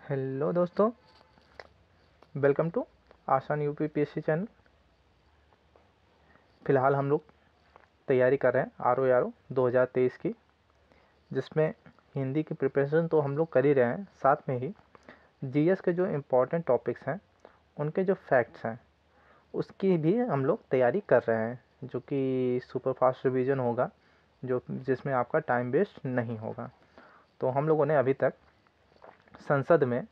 Hello दोस्तों, welcome to आसान UPPSC channel. फ़िलहाल हम लोग तैयारी कर रहे हैं RO 2023 की, जिसमें हिंदी की प्रिपरेशन तो हम लोग कर ही रहे हैं, साथ में ही जीएस के जो इम्पोर्टेंट टॉपिक्स हैं उनके जो फैक्ट्स हैं उसकी भी हम लोग तैयारी कर रहे हैं, जो कि सुपर फास्ट रिवीजन होगा, जो जिसमें आपका टाइम वेस्ट नहीं होगा। तो हम लोगों ने अभी तक संसद में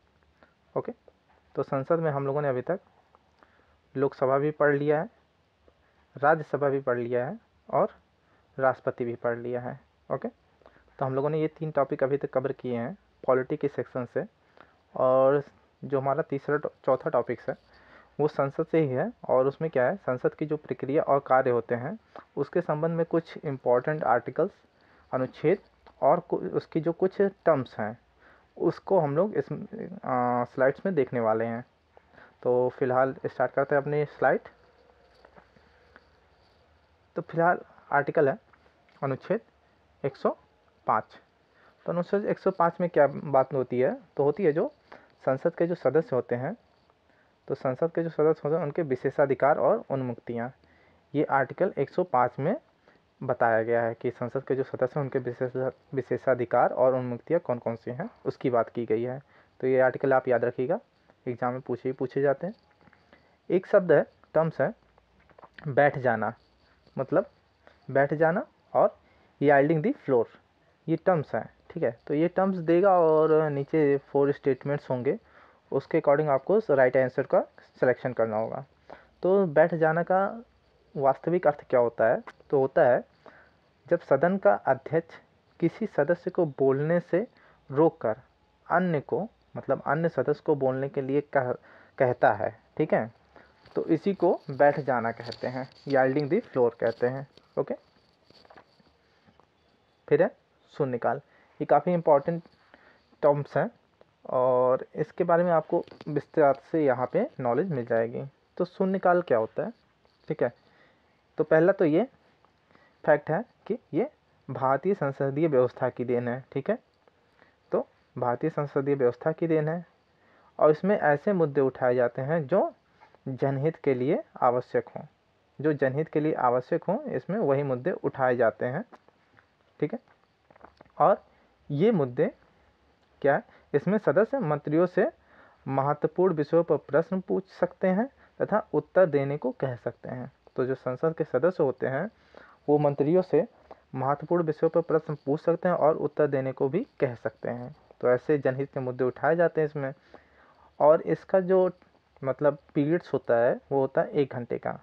तो संसद में हम लोगों ने अभी तक लोकसभा भी पढ़ लिया है, राज्यसभा भी पढ़ लिया है और राष्ट्रपति भी पढ़ लिया है। ओके, तो हम लोगों ने ये 3 टॉपिक अभी तक कवर किए हैं पॉलिटी के सेक्शन से। और जो हमारा तीसरा चौथा टॉपिक्स है वो संसद से ही है, और उसमें क्या है, संसद की जो प्रक्रिया और कार्य होते हैं उसके संबंध में कुछ इम्पोर्टेंट आर्टिकल्स, अनुच्छेद और उसकी जो कुछ टर्म्स हैं उसको हम लोग इस स्लाइड्स में देखने वाले हैं। तो फिलहाल स्टार्ट करते हैं अपनी स्लाइड। तो फिलहाल आर्टिकल है अनुच्छेद 105। तो अनुच्छेद 105 में क्या बात होती है, तो होती है जो संसद के जो सदस्य होते हैं, तो संसद के जो सदस्य होते हैं उनके विशेषाधिकार और उन्मुक्तियाँ, ये आर्टिकल 105 में बताया गया है कि संसद के जो सदस्य हैं उनके विशेषाधिकार और उन्मुक्तियाँ कौन कौन सी हैं उसकी बात की गई है। तो ये आर्टिकल आप याद रखिएगा, एग्जाम में पूछे जाते हैं। एक शब्द है, टर्म्स है, बैठ जाना, मतलब बैठ जाना और यील्डिंग दी फ्लोर, ये टर्म्स हैं। ठीक है, तो ये टर्म्स देगा और नीचे 4 स्टेटमेंट्स होंगे, उसके अकॉर्डिंग आपको राइट आंसर का सिलेक्शन करना होगा। तो बैठ जाना का वास्तविक अर्थ क्या होता है, तो होता है जब सदन का अध्यक्ष किसी सदस्य को बोलने से रोककर अन्य को, मतलब अन्य सदस्य को बोलने के लिए कहता है। ठीक है, तो इसी को बैठ जाना कहते हैं, यील्डिंग दी फ्लोर कहते हैं। ओके, फिर है शून्यकाल। ये काफ़ी इम्पोर्टेंट टर्म्स हैं और इसके बारे में आपको विस्तार से यहाँ पे नॉलेज मिल जाएगी। तो शून्यकाल क्या होता है, ठीक है, तो पहला तो ये फैक्ट है कि ये भारतीय संसदीय व्यवस्था की देन है। ठीक है, तो भारतीय संसदीय व्यवस्था की देन है और इसमें ऐसे मुद्दे उठाए जाते हैं जो जनहित के लिए आवश्यक हों, जो जनहित के लिए आवश्यक हों, इसमें वही मुद्दे उठाए जाते हैं। ठीक है, और ये मुद्दे क्या है, इसमें सदस्य मंत्रियों से महत्वपूर्ण विषयों पर प्रश्न पूछ सकते हैं तथा उत्तर देने को कह सकते हैं। तो जो संसद के सदस्य होते हैं वो मंत्रियों से महत्वपूर्ण विषयों पर प्रश्न पूछ सकते हैं और उत्तर देने को भी कह सकते हैं। तो ऐसे जनहित के मुद्दे उठाए जाते हैं इसमें। और इसका जो मतलब पीरियड्स होता है वो होता है 1 घंटे का।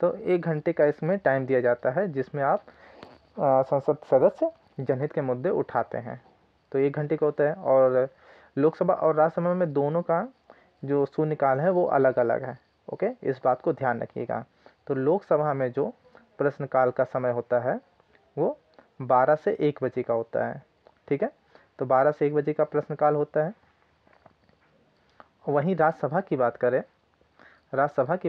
तो 1 घंटे का इसमें टाइम दिया जाता है जिसमें आप संसद सदस्य जनहित के मुद्दे उठाते हैं। तो 1 घंटे का होता है, और लोकसभा और राज्यसभा में दोनों का जो शून्यकाल है वो अलग अलग है। ओके, इस बात को ध्यान रखिएगा। तो लोकसभा में जो प्रश्नकाल का समय होता है वो 12 से 1 बजे का होता है। ठीक है, तो 12 से 1 बजे का प्रश्नकाल होता है। वहीं राज्यसभा की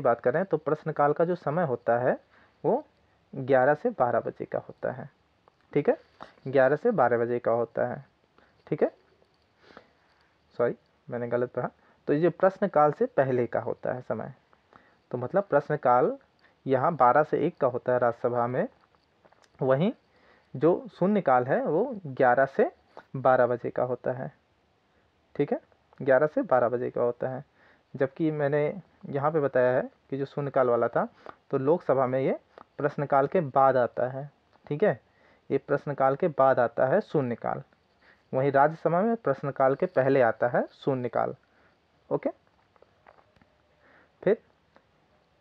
बात करें तो प्रश्नकाल का जो समय होता है वो 11 से 12 बजे का होता है। ठीक है, 11 से 12 बजे का होता है। ठीक है, सॉरी मैंने गलत पढ़ा। तो ये प्रश्नकाल से पहले का होता है समय, तो मतलब प्रश्नकाल यहाँ 12 से 1 का होता है राज्यसभा में, वहीं जो शून्यकाल है वो 11 से 12 बजे का होता है। ठीक है, 11 से 12 बजे का होता है। जबकि मैंने यहाँ पे बताया है कि जो शून्यकाल वाला था तो लोकसभा में ये प्रश्नकाल के बाद आता है। ठीक है, ये प्रश्नकाल के बाद आता है शून्यकाल, वहीं राज्यसभा में प्रश्नकाल के पहले आता है शून्यकाल। ओके, फिर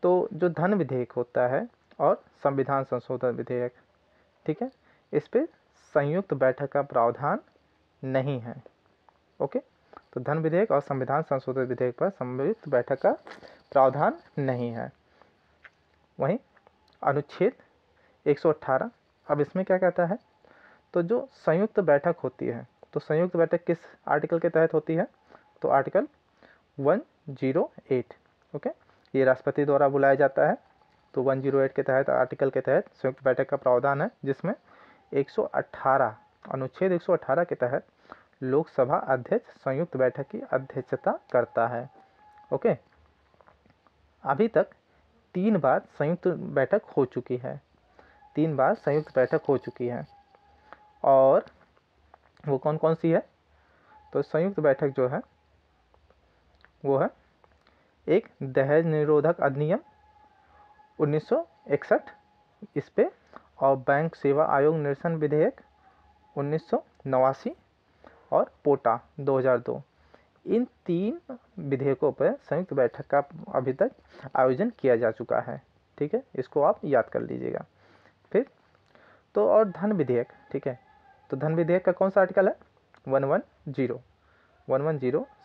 तो जो धन विधेयक होता है और संविधान संशोधन विधेयक, ठीक है, इस पे संयुक्त बैठक का प्रावधान नहीं है। ओके, तो धन विधेयक और संविधान संशोधन विधेयक पर संयुक्त बैठक का प्रावधान नहीं है। वहीं अनुच्छेद 118, अब इसमें क्या कहता है, तो जो संयुक्त बैठक होती है, तो संयुक्त बैठक किस आर्टिकल के तहत होती है, तो आर्टिकल 108। ओके, ये राष्ट्रपति द्वारा बुलाया जाता है। तो 108 के तहत, आर्टिकल के तहत संयुक्त बैठक का प्रावधान है, जिसमें 118 अनुच्छेद 118 के तहत लोकसभा अध्यक्ष संयुक्त बैठक की अध्यक्षता करता है। ओके, अभी तक 3 बार संयुक्त बैठक हो चुकी है, 3 बार संयुक्त बैठक हो चुकी है। और वो कौन कौन सी है? तो संयुक्त बैठक जो है वो है एक दहेज निरोधक अधिनियम 1961 इस पे, और बैंक सेवा आयोग निरसन विधेयक 1989 और पोटा 2002। इन 3 विधेयकों पर संयुक्त बैठक का अभी तक आयोजन किया जा चुका है। ठीक है, इसको आप याद कर लीजिएगा। फिर तो और धन विधेयक, ठीक है, तो धन विधेयक का कौन सा आर्टिकल है? 110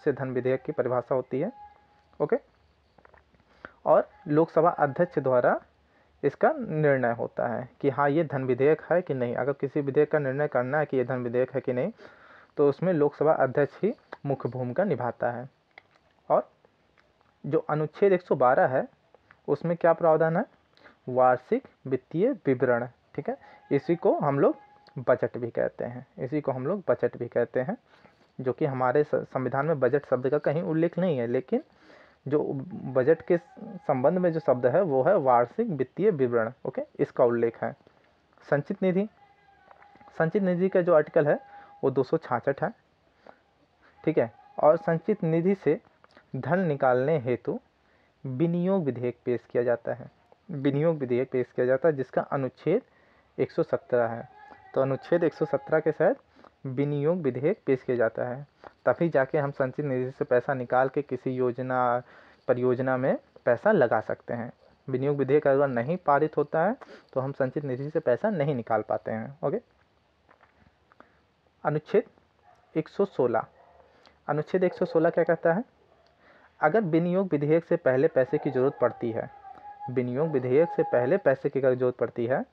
से धन विधेयक की परिभाषा होती है। ओके, और लोकसभा अध्यक्ष द्वारा इसका निर्णय होता है कि हाँ ये धन विधेयक है कि नहीं। अगर किसी विधेयक का निर्णय करना है कि ये धन विधेयक है कि नहीं, तो उसमें लोकसभा अध्यक्ष ही मुख्य भूमिका निभाता है। और जो अनुच्छेद 112 है उसमें क्या प्रावधान है? वार्षिक वित्तीय विवरण। ठीक है, इसी को हम लोग बजट भी कहते हैं, इसी को हम लोग बजट भी कहते हैं, जो कि हमारे संविधान में बजट शब्द का कहीं उल्लेख नहीं है, लेकिन जो बजट के संबंध में जो शब्द है वो है वार्षिक वित्तीय विवरण। ओके, इसका उल्लेख है। संचित निधि, संचित निधि का जो आर्टिकल है वो 266 है। ठीक है, और संचित निधि से धन निकालने हेतु विनियोग विधेयक पेश किया जाता है, विनियोग विधेयक पेश किया जाता है जिसका अनुच्छेद 117 है। तो अनुच्छेद 117 के तहत विनियोग विधेयक पेश किया जाता है, तभी जाके हम संचित निधि से पैसा निकाल के किसी योजना परियोजना में पैसा लगा सकते हैं। विनियोग विधेयक अगर नहीं पारित होता है तो हम संचित निधि से पैसा नहीं निकाल पाते हैं। ओके, अनुच्छेद 116, अनुच्छेद 116 क्या कहता है? अगर विनियोग विधेयक से पहले पैसे की जरूरत पड़ती है, विनियोग विधेयक से पहले पैसे की अगर जरूरत पड़ती है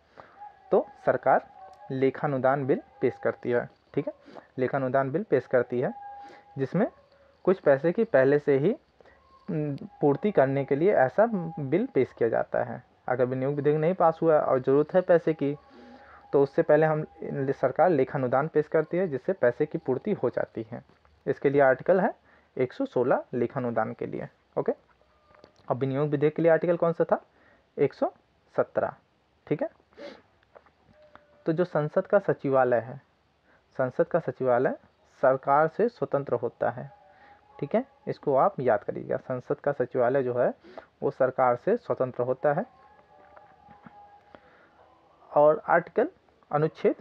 तो सरकार लेखानुदान बिल पेश करती है। ठीक है, लेखानुदान बिल पेश करती है जिसमें कुछ पैसे की पहले से ही पूर्ति करने के लिए ऐसा बिल पेश किया जाता है। अगर विनियोग विधेयक नहीं पास हुआ और ज़रूरत है पैसे की, तो उससे पहले हम सरकार लेखानुदान पेश करती है जिससे पैसे की पूर्ति हो जाती है। इसके लिए आर्टिकल है 116 लेखानुदान के लिए। ओके, अब विनियोग विधेयक के लिए आर्टिकल कौन सा था? 117। ठीक है, तो जो संसद का सचिवालय है, संसद का सचिवालय सरकार से स्वतंत्र होता है। ठीक है, इसको आप याद करिएगा, संसद का सचिवालय जो है वो सरकार से स्वतंत्र होता है। और आर्टिकल अनुच्छेद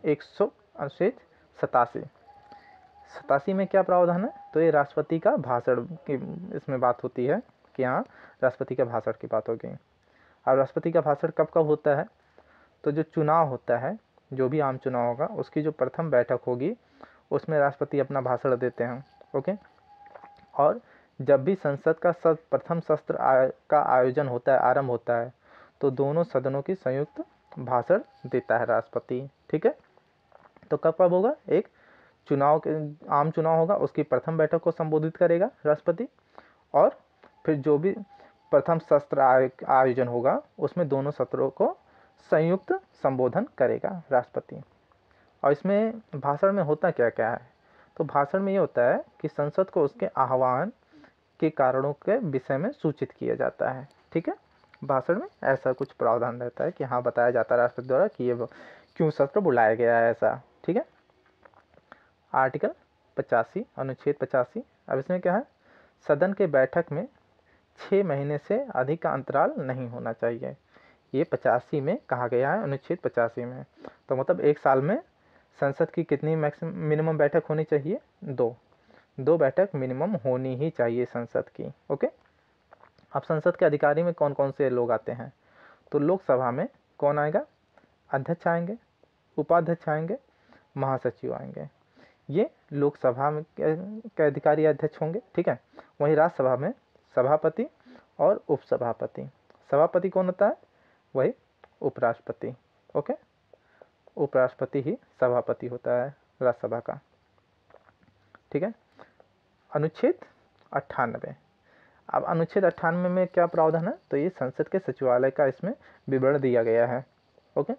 87 में क्या प्रावधान है? तो ये राष्ट्रपति का भाषण की इसमें बात होती है कि हाँ राष्ट्रपति के भाषण की बात होगी। अब राष्ट्रपति का भाषण कब कब होता है? तो जो चुनाव होता है, जो भी आम चुनाव होगा उसकी जो प्रथम बैठक होगी उसमें राष्ट्रपति अपना भाषण देते हैं। ओके, और जब भी संसद का प्रथम सत्र का आयोजन होता है, आरंभ होता है, तो दोनों सदनों की संयुक्त भाषण देता है राष्ट्रपति। ठीक है, तो कब कब होगा? एक चुनाव के आम चुनाव होगा उसकी प्रथम बैठक को संबोधित करेगा राष्ट्रपति, और फिर जो भी प्रथम सत्र आयोजन होगा उसमें दोनों सत्रों को संयुक्त संबोधन करेगा राष्ट्रपति। और इसमें भाषण में होता क्या क्या है? तो भाषण में ये होता है कि संसद को उसके आह्वान के कारणों के विषय में सूचित किया जाता है। ठीक है, भाषण में ऐसा कुछ प्रावधान रहता है कि हाँ बताया जाता है राष्ट्रपति द्वारा कि ये क्यों सत्र बुलाया गया है ऐसा। ठीक है, आर्टिकल 85, अनुच्छेद 85। अब इसमें क्या है? सदन के बैठक में 6 महीने से अधिक का अंतराल नहीं होना चाहिए। ये 85 में कहा गया है, अनुच्छेद 85 में। तो मतलब एक साल में संसद की कितनी मिनिमम बैठक होनी चाहिए? 2 बैठक मिनिमम होनी ही चाहिए संसद की। ओके, अब संसद के अधिकारी में कौन कौन से लोग आते हैं? तो लोकसभा में कौन आएगा? अध्यक्ष आएंगे, उपाध्यक्ष आएंगे, महासचिव आएंगे। ये लोकसभा में के अधिकारी अध्यक्ष होंगे। ठीक है, वहीं राज्यसभा में सभापति और उपसभापति। सभापति कौन होता है? वही उपराष्ट्रपति। ओके, उपराष्ट्रपति ही सभापति होता है राज्यसभा का। ठीक है, अनुच्छेद 98। अब अनुच्छेद 98 में क्या प्रावधान है? तो ये संसद के सचिवालय का इसमें विवरण दिया गया है। ओके,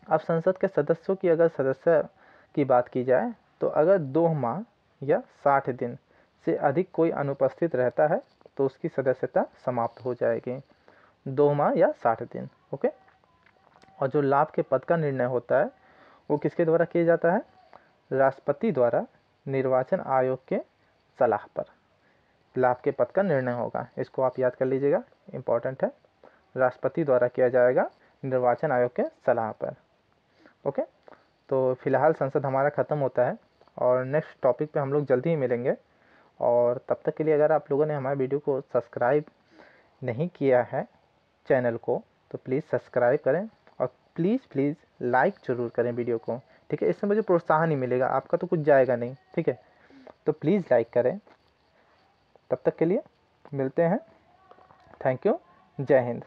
अब संसद के सदस्यों की अगर सदस्य की बात की जाए तो अगर 2 माह या 60 दिन से अधिक कोई अनुपस्थित रहता है तो उसकी सदस्यता समाप्त हो जाएगी। 2 माह या 60 दिन। ओके। और जो लाभ के पद का निर्णय होता है वो किसके द्वारा किया जाता है? राष्ट्रपति द्वारा निर्वाचन आयोग के सलाह पर लाभ के पद का निर्णय होगा। इसको आप याद कर लीजिएगा, इम्पॉर्टेंट है। राष्ट्रपति द्वारा किया जाएगा निर्वाचन आयोग के सलाह पर। ओके। तो फिलहाल संसद हमारा ख़त्म होता है और नेक्स्ट टॉपिक पे हम लोग जल्दी ही मिलेंगे। और तब तक के लिए अगर आप लोगों ने हमारे वीडियो को सब्सक्राइब नहीं किया है चैनल को तो प्लीज़ सब्सक्राइब करें और प्लीज़ लाइक ज़रूर करें वीडियो को। ठीक है, इससे मुझे प्रोत्साहन ही मिलेगा, आपका तो कुछ जाएगा नहीं। ठीक है, तो प्लीज़ लाइक करें। तब तक के लिए मिलते हैं। Thank you. जय हिंद।